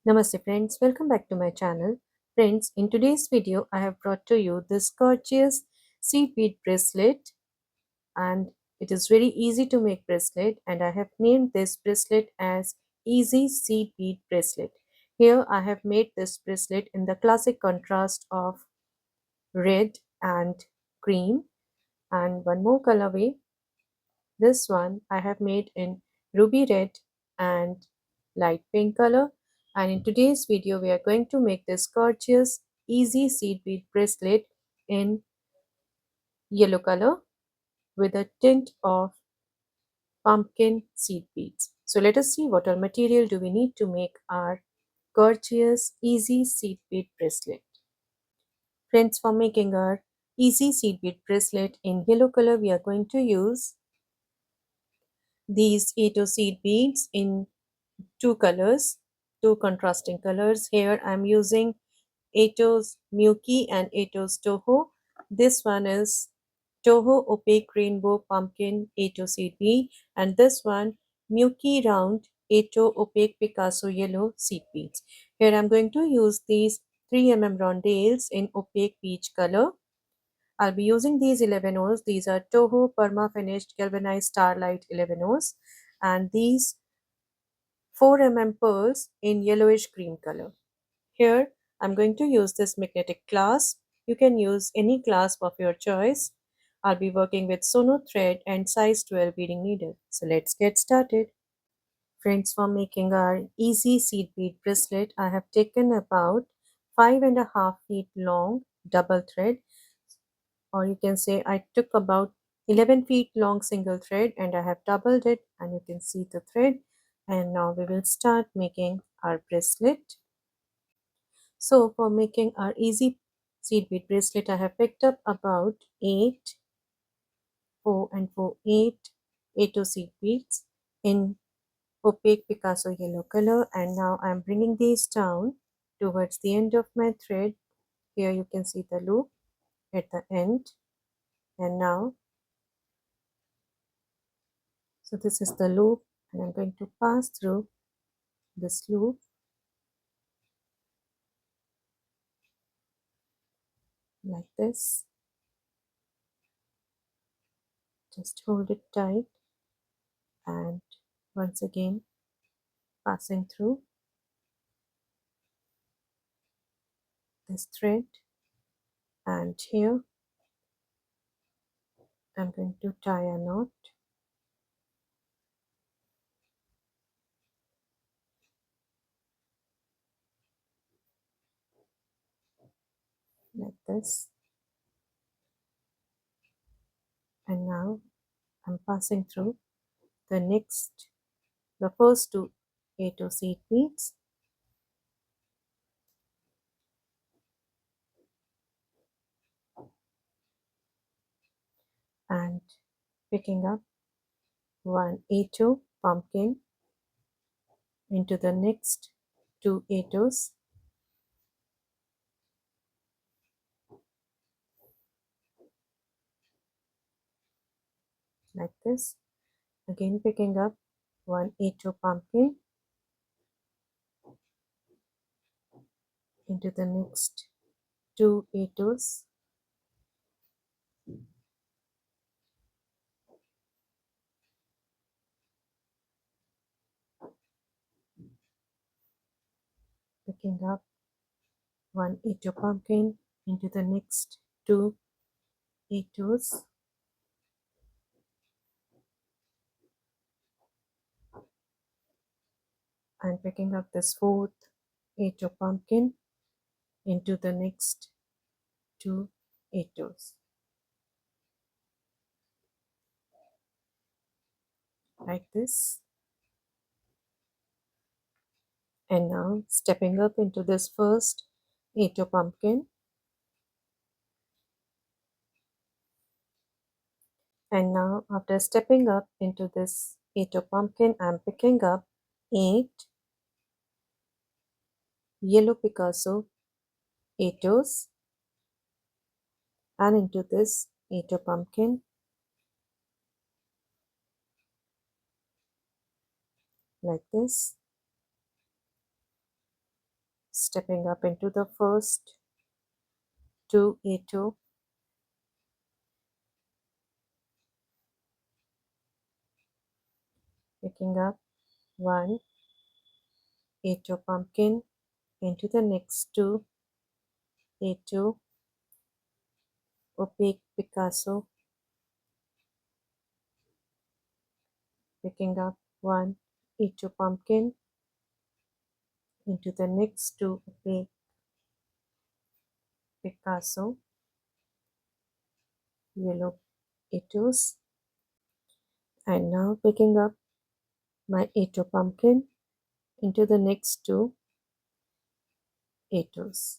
Namaste friends, welcome back to my channel. Friends, in today's video I have brought to you this gorgeous seed bead bracelet, and it is very easy to make bracelet, and I have named this bracelet as Easy Seed Bead Bracelet. Here I have made this bracelet in the classic contrast of red and cream, and one more colorway. This one I have made in ruby red and light pink color. And in today's video, we are going to make this gorgeous, easy seed bead bracelet in yellow color with a tint of pumpkin seed beads. So let us see what all material do we need to make our gorgeous, easy seed bead bracelet. Friends, for making our easy seed bead bracelet in yellow color, we are going to use these 8 seed beads in two colors, two contrasting colors. Here I'm using Ato's Muki and Ato's Toho. This one is Toho Opaque Rainbow Pumpkin Ato Seed Bead, and this one Muki Round Ato Opaque Picasso Yellow Seed Beads. Here I'm going to use these 3 rondelles in opaque peach color. I'll be using these 11 O's. These are Toho Perma Finished Galvanized Starlight 11 O's, and these 4 pearls in yellowish green color. Here I'm going to use this magnetic clasp. You can use any clasp of your choice. I'll be working with Sono thread and size 12 beading needle. So let's get started. Friends, for making our easy seed bead bracelet, I have taken about 5.5 feet long double thread, or you can say I took about 11 feet long single thread and I have doubled it, and you can see the thread. And now we will start making our bracelet. So for making our easy seed bead bracelet, I have picked up about 8, 4 and 4, 8 seed beads in opaque Picasso yellow color, and now I'm bringing these down towards the end of my thread. Here you can see the loop at the end, and now, so this is the loop, and I'm going to pass through this loop like this. Just hold it tight, and once again passing through this thread, and here I'm going to tie a knot like this, and now I'm passing through the first two Ato seed beads, and picking up one Ato pumpkin into the next two Atos, like this. Again picking up one Ato pumpkin into the next two Atos, picking up one Ato pumpkin into the next two Atos, and picking up this fourth Ato pumpkin into the next two Atos, like this. And now stepping up into this first Ato pumpkin, and now after stepping up into this Ato pumpkin, I'm picking up 8 yellow Picasso Atos and into this Ato pumpkin, like this. stepping up into the first two A2, picking up one A2 pumpkin into the next two A2 opaque Picasso, picking up one A2 pumpkin into the next two opaque Picasso, yellow A2s, and now picking up my A2 pumpkin into the next two A2s,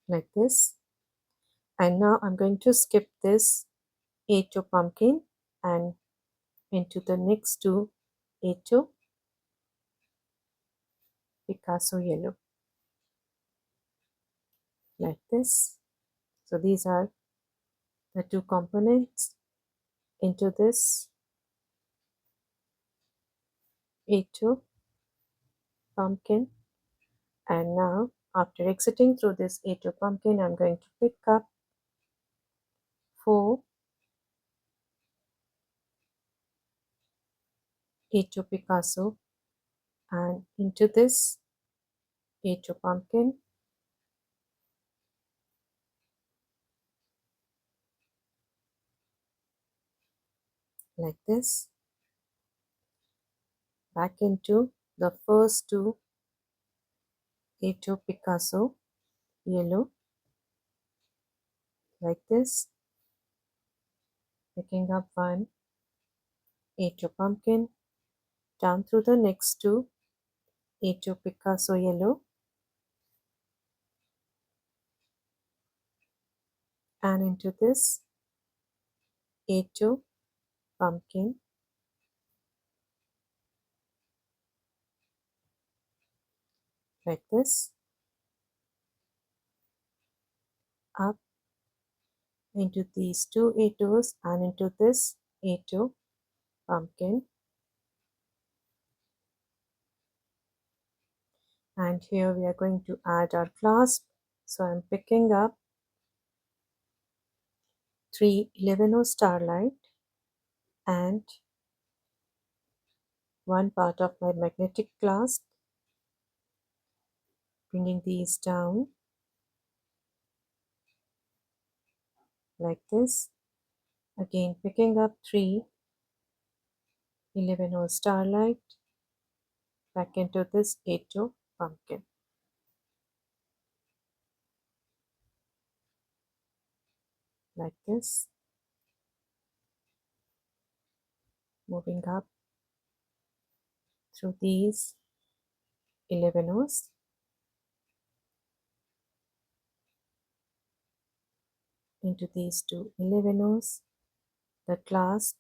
like this. And now I'm going to skip this A2 pumpkin and into the next two A2 Picasso yellow, like this. So these are the two components into this A2 pumpkin. And now after exiting through this A2 pumpkin, I'm going to pick up four A2 Picasso and into this A2 pumpkin, like this, back into the first two A2 Picasso yellow, like this, picking up one A2 pumpkin, down through the next two A2 Picasso yellow, and into this A2 pumpkin, like this, up into these two A2s and into this A2 pumpkin. And here we are going to add our clasp. So I'm picking up 3 11 starlight and one part of my magnetic clasp, bringing these down like this. Again picking up 3 11 starlight back into this A2 pumpkin, like this, moving up through these 11 into these two 11 the clasp,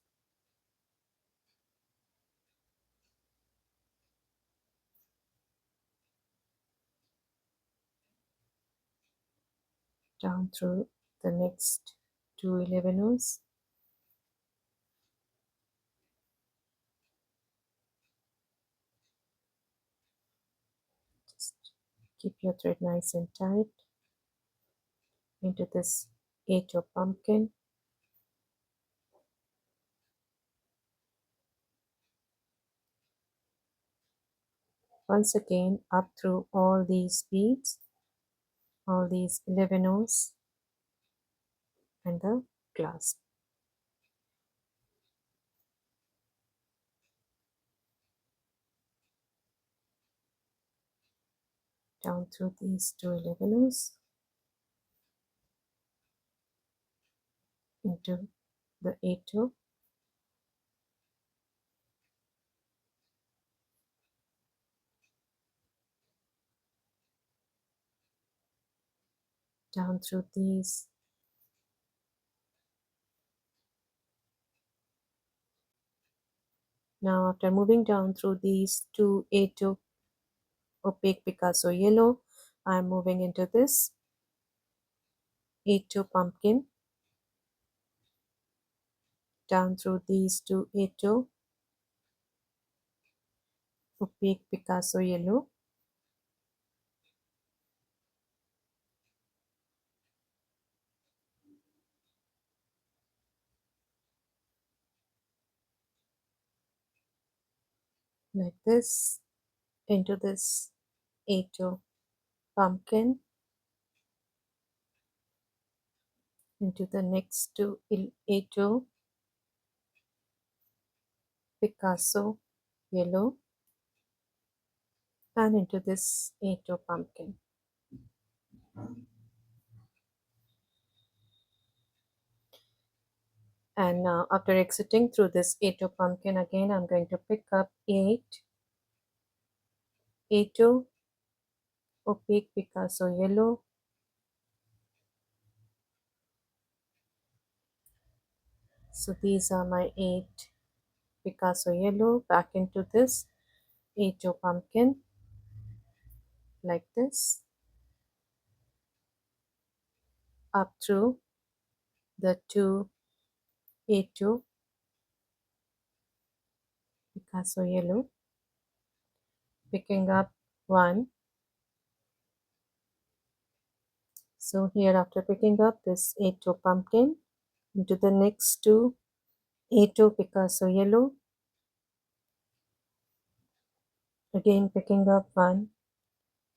down through the next two 11 just keep your thread nice and tight into this A2 pumpkin, once again up through all these beads, all these 11 and the clasp, down through these two 11 into the A2, down through these now after moving down through these two A2 opaque Picasso yellow, I am moving into this A2 pumpkin, down through these two A2 opaque Picasso yellow, like this, into this A2 pumpkin, into the next two A2 Picasso yellow, and into this A2 pumpkin. And now after exiting through this A2 pumpkin again, I'm going to pick up 8 A2 opaque Picasso yellow, so these are my 8 Picasso yellow, back into this A2 pumpkin, like this, up through the 2 A2 Picasso yellow, picking up 1. So here after picking up this A2 pumpkin, into the next 2 A2 Picasso yellow, again picking up 1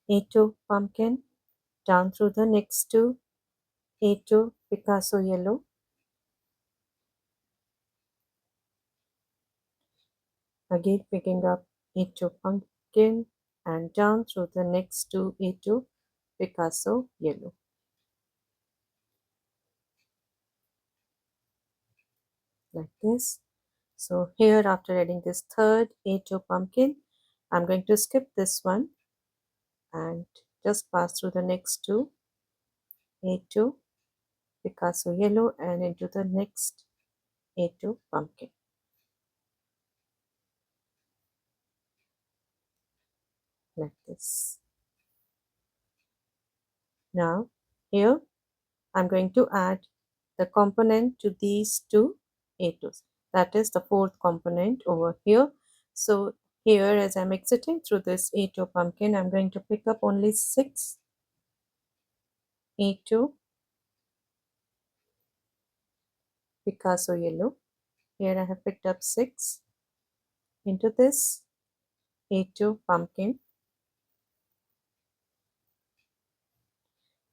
A2 pumpkin, down through the next 2 A2 Picasso yellow, again picking up A2 pumpkin, and down through the next 2 A2 Picasso yellow, like this. So here after adding this third A2 pumpkin, I'm going to skip this one and just pass through the next 2 A2 Picasso yellow and into the next A2 pumpkin, like this. Now here I'm going to add the component to these 2 A2s. That is the fourth component over here. So here as I'm exiting through this A2 pumpkin, I'm going to pick up only 6 A2 Picasso yellow. Here I have picked up 6 into this A2 pumpkin,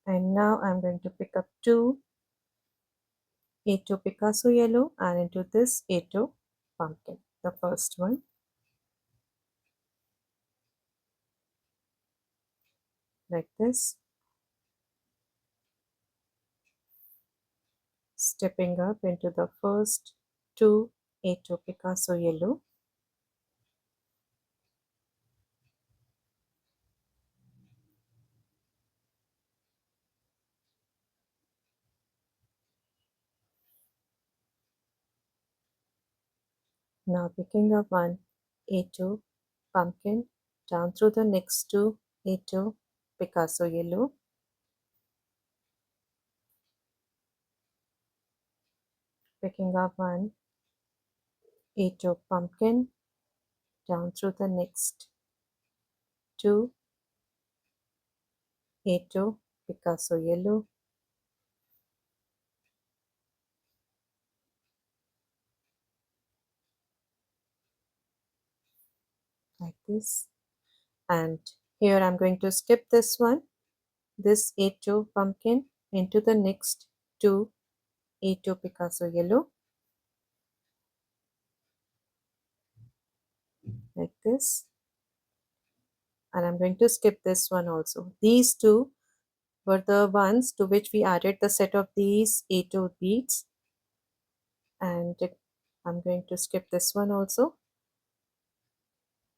and now I'm going to pick up 2 A2 Picasso yellow and into this A2 pumpkin, the first one, like this, stepping up into the first 2 A2 Picasso yellow, now picking up 1 A2 pumpkin, down through the next 2 A2 Picasso yellow, picking up 1 A2 pumpkin, down through the next 2 A2 Picasso yellow, like this. And here I'm going to skip this one, this A2 pumpkin, into the next 2 A2 Picasso yellow, like this. And I'm going to skip this one also. These two were the ones to which we added the set of these A2 beads, and I'm going to skip this one also,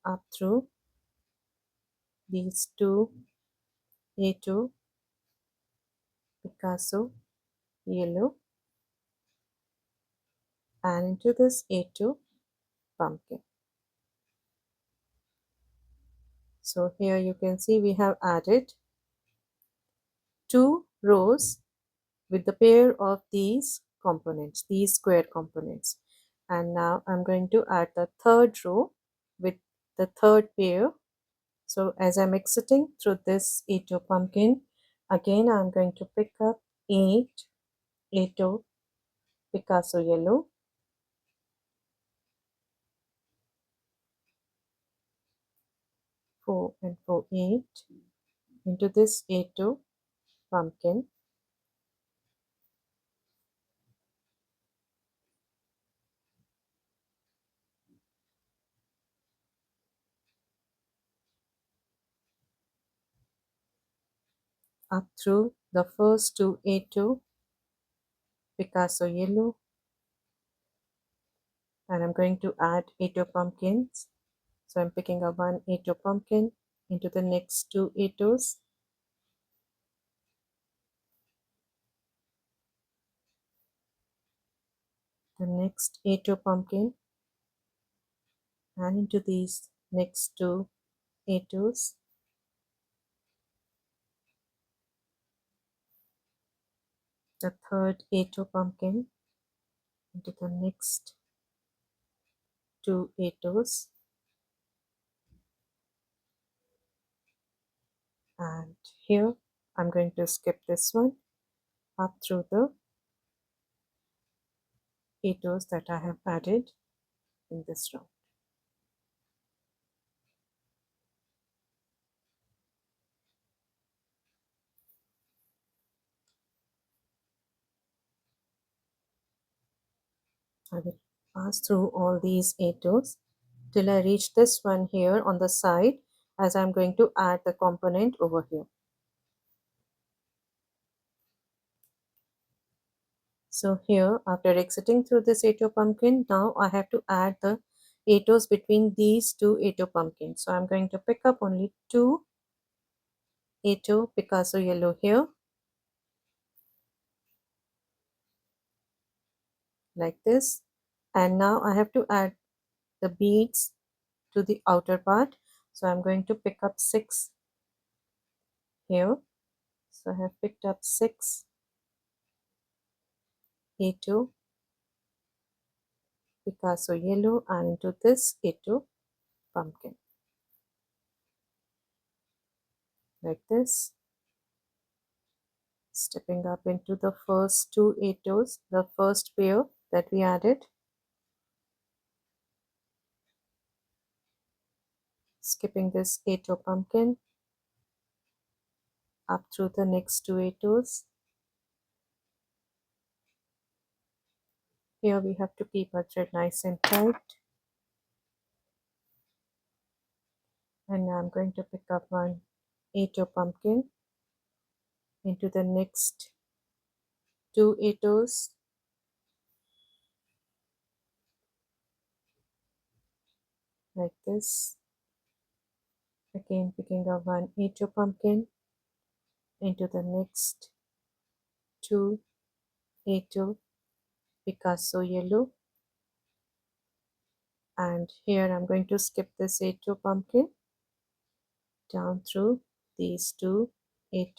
up through these 2 A2 Picasso yellow and into this A2 pumpkin. So here you can see we have added 2 rows with the pair of these components, these square components. And now I'm going to add the third row with the third pair. So as I'm exiting through this 8 pumpkin, again I'm going to pick up 8 Picasso yellow, 4 and 4 8 into this 8 pumpkin, up through the first two 8 Picasso yellow, and I'm going to add 8 pumpkins. So I'm picking up one 8 pumpkin into the next two 8s, the next 8 pumpkin, and into these next two 8s, the third 8 pumpkin into the next two 8s, and here I'm going to skip this one up through the 8s that I have added in this round. I will pass through all these 8s till I reach this one here on the side, as I'm going to add the component over here. So here, after exiting through this 8 pumpkin, now I have to add the 8s between these two 8 pumpkins. So I'm going to pick up only two 8 Picasso yellow here, like this. And now I have to add the beads to the outer part. So I'm going to pick up 6 here. So I have picked up 6 8 Picasso yellow and into this 8 pumpkin, like this. Stepping up into the first two 8s, the first pair that we added, skipping this 8 pumpkin up through the next two 8s. Here we have to keep our thread nice and tight, and now I'm going to pick up one 8 pumpkin into the next two 8s, like this. Again picking up one 8 pumpkin into the next two 8 Picasso yellow, and here I'm going to skip this 8 pumpkin down through these two 8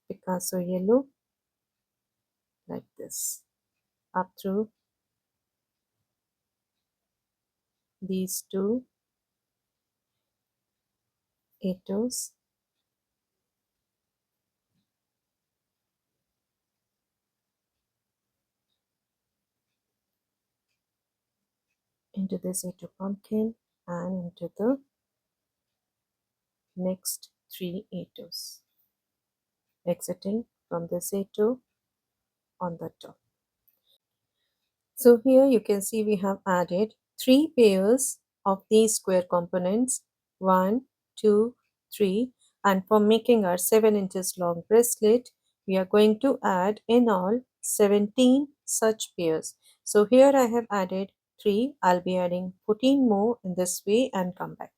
Picasso yellow, like this, up through these two 8s, into this 8 pumpkin and into the next three 8s, exiting from this 8 on the top. So here you can see we have added 3 pairs of these square components, 1, 2, 3, and for making our 7 inches long bracelet, we are going to add in all 17 such pairs. So here I have added 3, I'll be adding 14 more in this way and come back.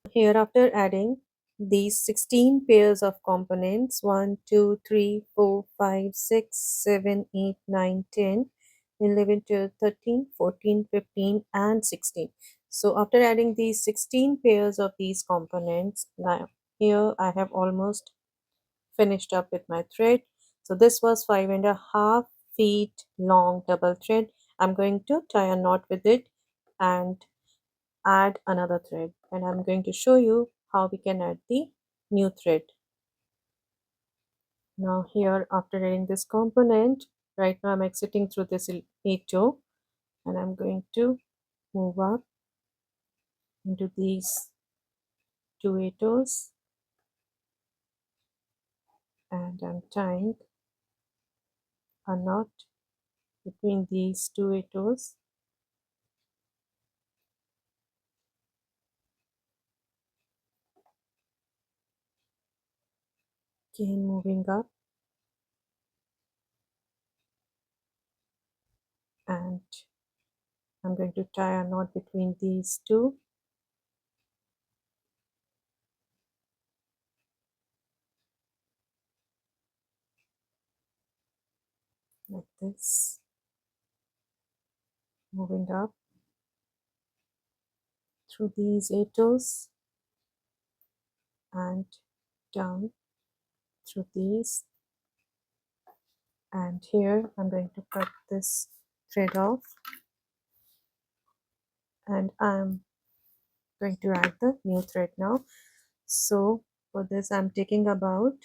Here after adding these 16 pairs of components, 1, 2, 3, 4, 5, 6, 7, 8, 9, 10, 11, 12, 13, 14, 15 and 16. So after adding these 16 pairs of these components, now here I have almost finished up with my thread. So this was 5.5 feet long double thread. I'm going to tie a knot with it and add another thread, and I'm going to show you how we can add the new thread. Now here, after adding this component, right now I'm exiting through this 8-toe, and I'm going to move up into these 2 8-toes, and I'm tying a knot between these 2 8-toes. Again moving up, and I'm going to tie a knot between these two, like this, moving up through these 8-toes and down through these, and here I'm going to cut this thread off, and I'm going to add the new thread now. So for this I'm taking about,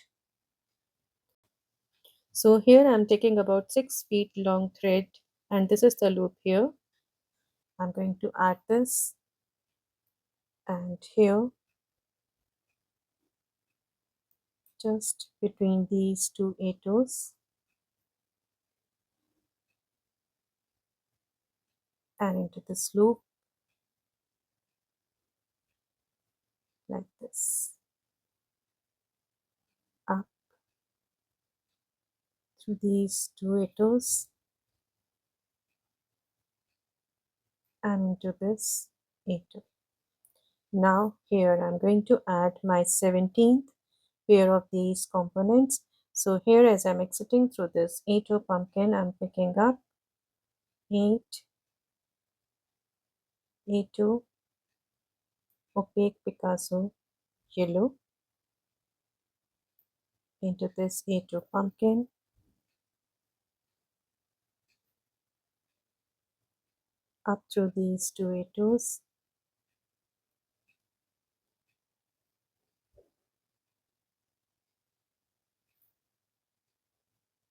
so here I'm taking about 6 feet long thread, and this is the loop here. I'm going to add this, and here just between these 2 8-toes and into this loop, like this, up through these 2 8-toes and into this 8-toe. Now here I'm going to add my 17th pair of these components. So here, as I'm exiting through this 8-toe pumpkin, I'm picking up 8 8-toe opaque Picasso yellow into this 8-toe pumpkin, up through these 2 8-toes,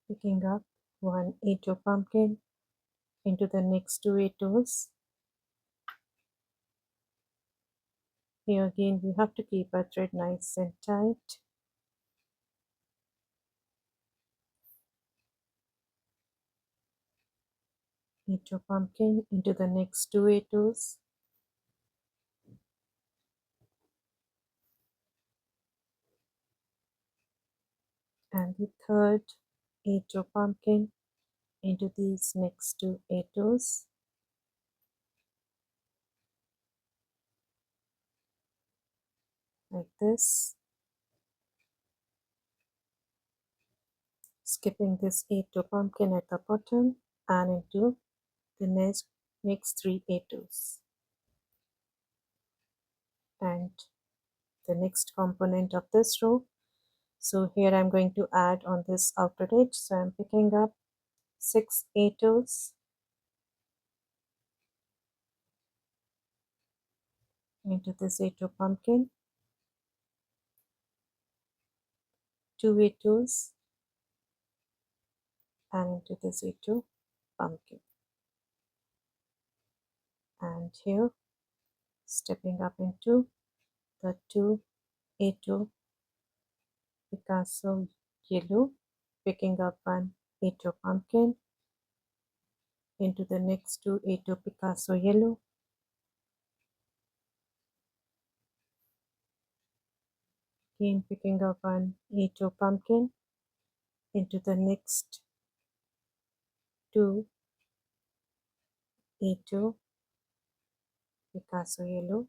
picking up one 8-toe pumpkin into the next 2 8-toes. Here again we have to keep our thread nice and tight. Into pumpkin into the next 2 8-toes, and the third 8-toe pumpkin into these next 2 8-toes, like this, skipping this 8-toe pumpkin at the bottom and into the next 3 8-toes, and the next component of this row. So here I'm going to add on this outer edge, so I'm picking up 6 8-toes into this 8-toe pumpkin, 2 8-toes and into this 8-toe pumpkin, and here stepping up into the 2 8-toe Picasso yellow, picking up one 8-toe pumpkin into the next 2 8-toe Picasso yellow, again picking up one 8-toe pumpkin into the next 2 8-toe Picasso yellow,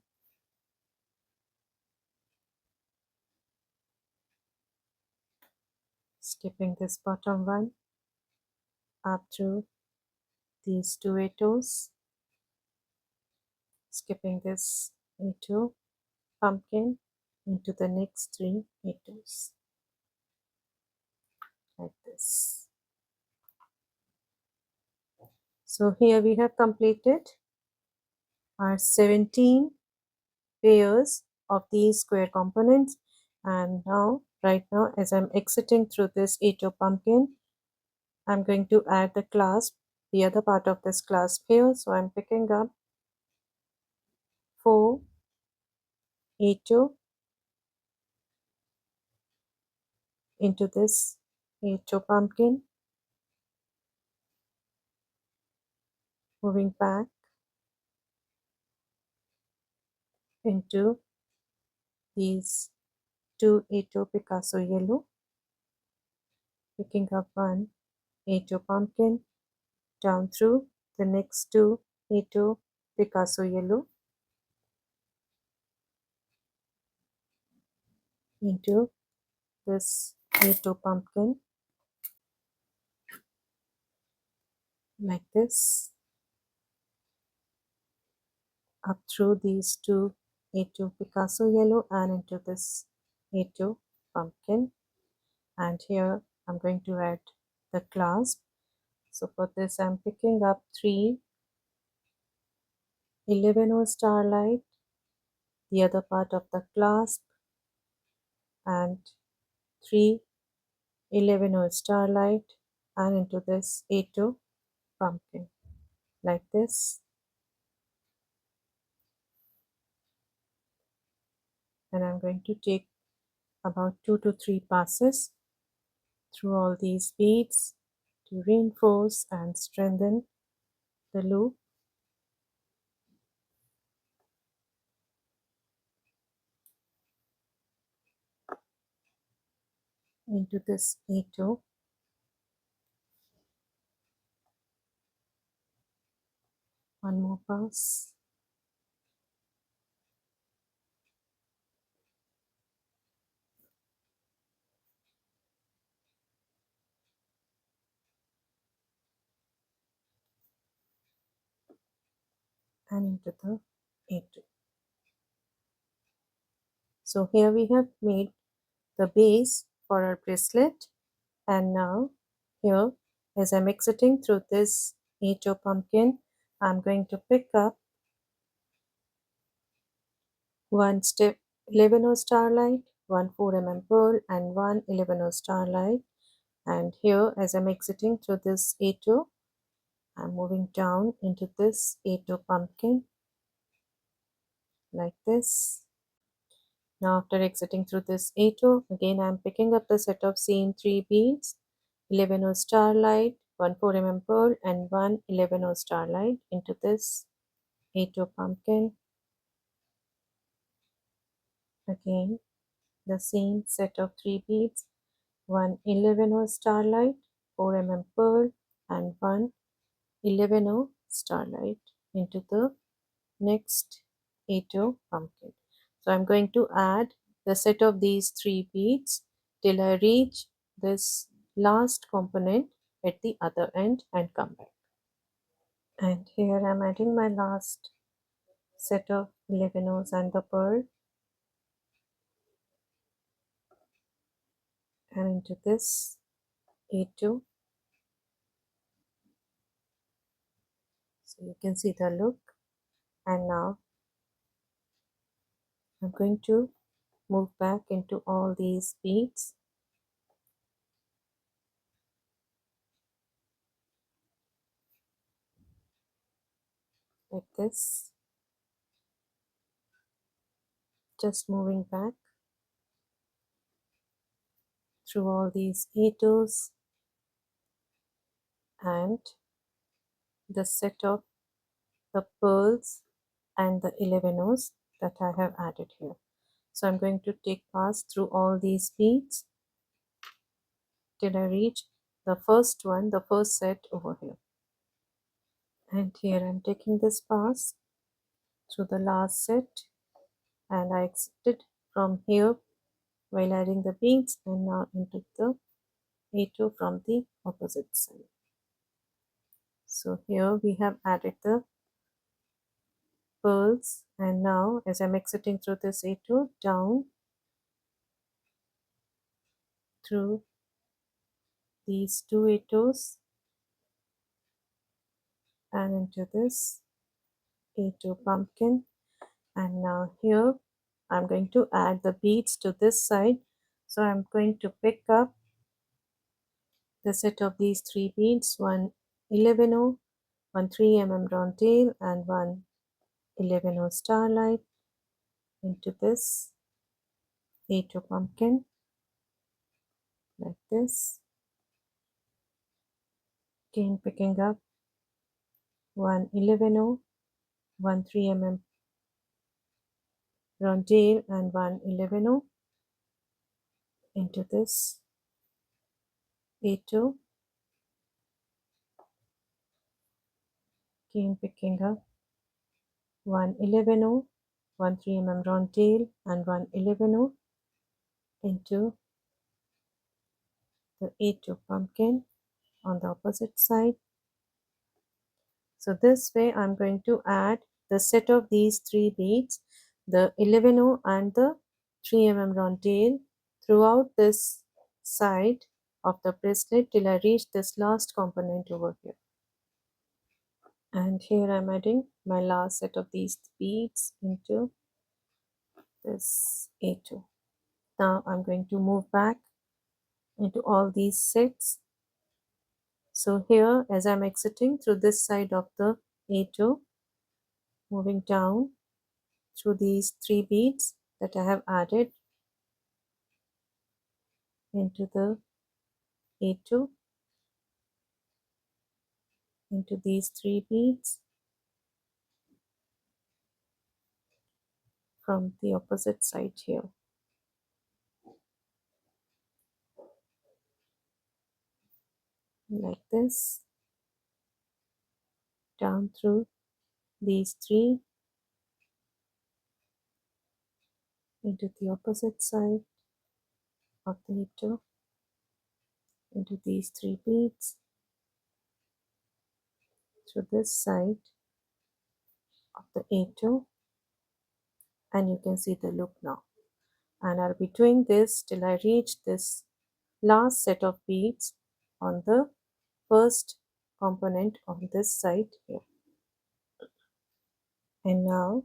skipping this bottom one up through these 2 8-toes, skipping this 8-toe pumpkin into the next 3 8-toes, like this. So here we have completed are 17 pairs of these square components. And now, right now, as I'm exiting through this 8 pumpkin, I'm going to add the clasp, the other part of this clasp here. So I'm picking up 4 8 into this 8 pumpkin, moving back into these 2 8 Picasso yellow, picking up 1 8 pumpkin, down through the next 2 8 Picasso yellow into this 8 pumpkin, like this, up through these 2 8 Picasso yellow and into this 8 pumpkin. And here I'm going to add the clasp. So for this I'm picking up 3 11 starlight, the other part of the clasp, and 3 11 starlight and into this 8 pumpkin, like this. And I'm going to take about 2 to 3 passes through all these beads to reinforce and strengthen the loop into this 8 one more pass, and into the 8. So here we have made the base for our bracelet. And now here, as I'm exiting through this 8 pumpkin, I'm going to pick up 1 step 11 starlight, 1 4 pearl, and 1 11 starlight. And here, as I'm exiting through this 8, I'm moving down into this 8 pumpkin, like this. Now after exiting through this 8, again I'm picking up the set of same 3 beads, 11 starlight, 1 4 pearl, and 1 11 starlight into this 8 pumpkin. Again the same set of 3 beads, 1 11 starlight, 4 pearl, and 1 11 starlight into the next 8 pumpkin. So I'm going to add the set of these 3 beads till I reach this last component at the other end and come back. And here I'm adding my last set of 11 O's and the pearl and into this 8 2. So you can see the look. And now I'm going to move back into all these beads like this, just moving back through all these 8 O's and the set of the pearls and the 11 O's that I have added here. So I'm going to take pass through all these beads till I reach the first one, the first set over here. And here I'm taking this pass through the last set and I exited from here while adding the beads and now into the 8 from the opposite side. So here we have added the pearls and now as I'm exiting through this 8 down through these 2 8 and into this A2 pumpkin, and now here I'm going to add the beads to this side. So I'm going to pick up the set of these three beads, one 11O, one 3 mm round tail, and one 11O starlight into this A2 pumpkin like this. Again picking up one 11O, one 3 mm round tail, and one 11O into this A2. Again picking up one 11O, one 3 mm round tail, and one 11O into the A2 pumpkin on the opposite side. So this way I'm going to add the set of these three beads, the 11O and the 3 mm round tail, throughout this side of the bracelet till I reach this last component over here. And here I'm adding my last set of these beads into this A2. Now I'm going to move back into all these sets. So here, as I'm exiting through this side of the A2, moving down through these three beads that I have added into the A2, into these three beads from the opposite side here, like this, down through these three into the opposite side of the A2, into these three beads through this side of the A2, and you can see the loop now. And I'll be doing this till I reach this last set of beads on the first component on this side here. And now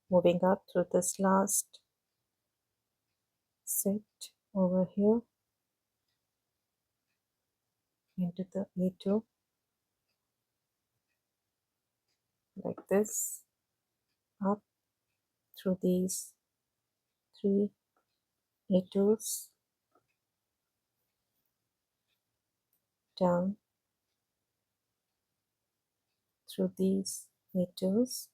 moving up through this last set over here into the A2 like this, up through these three A2s, down through these A2s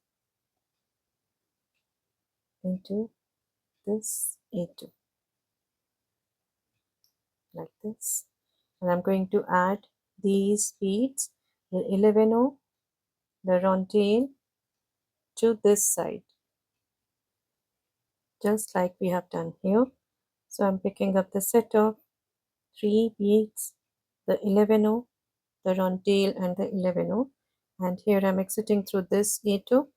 into this A2 like this. And I'm going to add these beads, the 11O, the round tail, to this side, just like we have done here. So I'm picking up the set of three beads, the 11O, the round tail, and the 11O, and here I'm exiting through this A2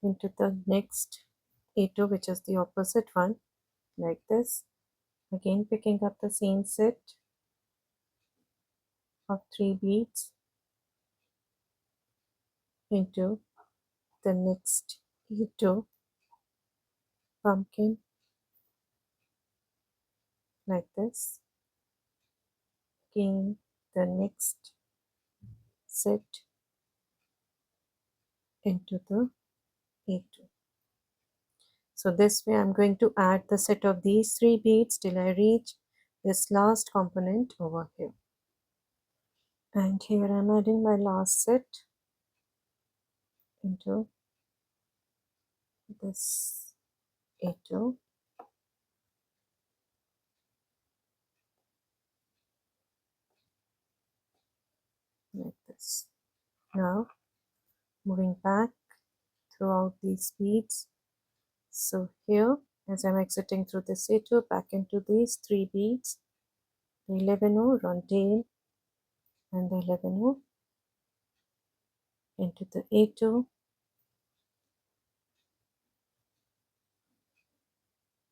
into the next A2, which is the opposite one, like this. Again picking up the same set of three beads into the next A2 pumpkin like this. Again the next set into the A2. So this way I'm going to add the set of these three beads till I reach this last component over here. And here I'm adding my last set into this A2 like this. Now moving back throughout these beads. So here, as I'm exiting through this A2, back into these three beads, the 11O, round tail, and the 11O into the A2,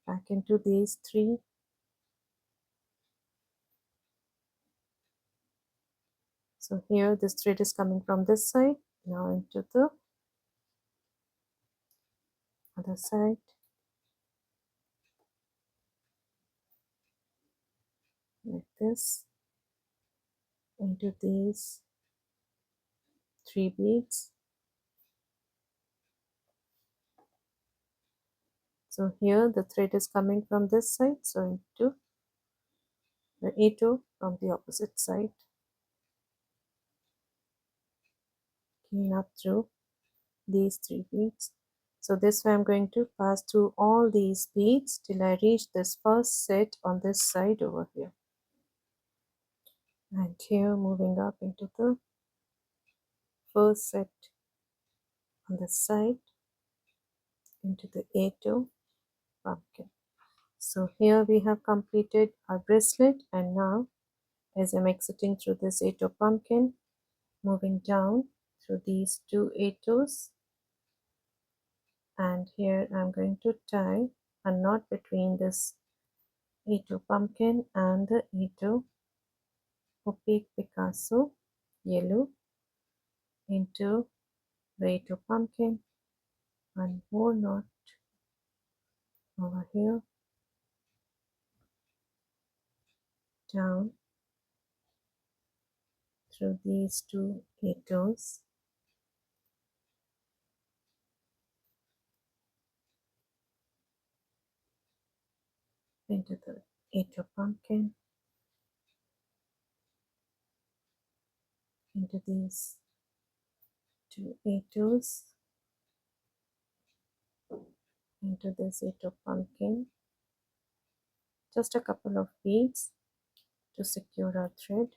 back into these three. So here this thread is coming from this side, now into the other side, like this, into these 3 beads. So here the thread is coming from this side, so into the A2 from the opposite side, clean up through these 3 beads. So this way I'm going to pass through all these beads till I reach this first set on this side over here. And here moving up into the first set on this side, into the A2 pumpkin. So here we have completed our bracelet, and now as I'm exiting through this A2 pumpkin, moving down through these 2 A2s, and here I'm going to tie a knot between this A2 pumpkin and the A2 opaque Picasso yellow into the A2 pumpkin, one more knot over here, down through these 2 A2s, into the A2 pumpkin, into these 2 A2s, into this A2 pumpkin, just a couple of beads to secure our thread,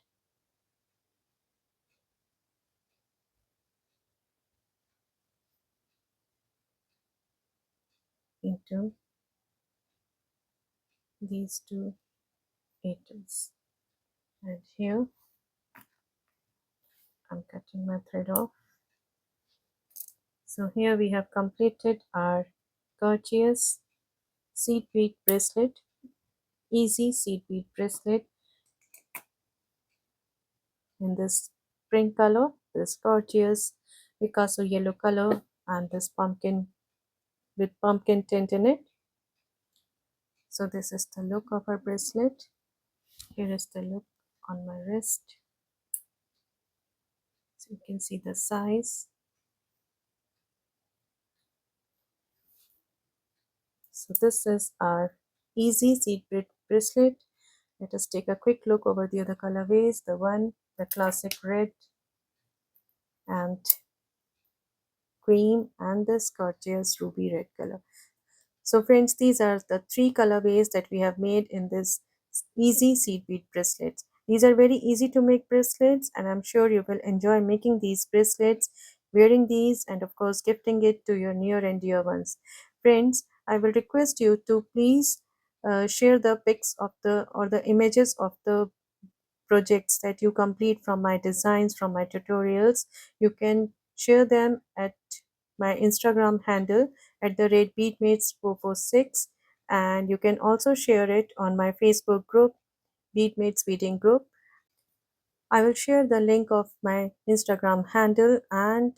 into these 2 A2s, and here I'm cutting my thread off. So here we have completed our gorgeous seed bead bracelet, easy seed bead bracelet in this spring color, this gorgeous Picasso yellow color, and this pumpkin with pumpkin tint in it. So this is the look of our bracelet. Here is the look on my wrist. So you can see the size. So this is our easy seed bead bracelet. Let us take a quick look over the other colorways. The classic red and cream, and this gorgeous ruby red color. So friends, these are the 3 colorways that we have made in this easy seed bead bracelets. These are very easy to make bracelets, and I'm sure you will enjoy making these bracelets, wearing these, and of course gifting it to your near and dear ones. Friends, I will request you to please share the pics of the images of the projects that you complete from my designs, from my tutorials. You can share them at my Instagram handle at the rate BeadMates446, and you can also share it on my Facebook group, BeadMates Beading group. I will share the link of my Instagram handle and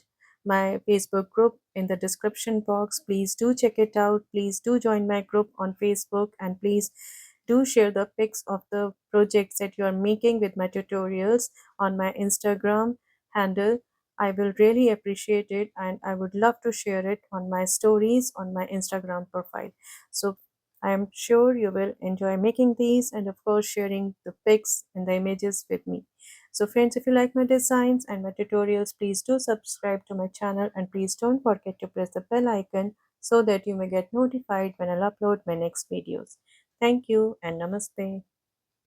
my Facebook group in the description box. Please do check it out. Please do join my group on Facebook, and please do share the pics of the projects that you are making with my tutorials on my Instagram handle. I will really appreciate it, and I would love to share it on my stories on my Instagram profile. So I am sure you will enjoy making these, and of course sharing the pics and the images with me. So friends, if you like my designs and my tutorials, please do subscribe to my channel, and please don't forget to press the bell icon so that you may get notified when I'll upload my next videos. Thank you and namaste.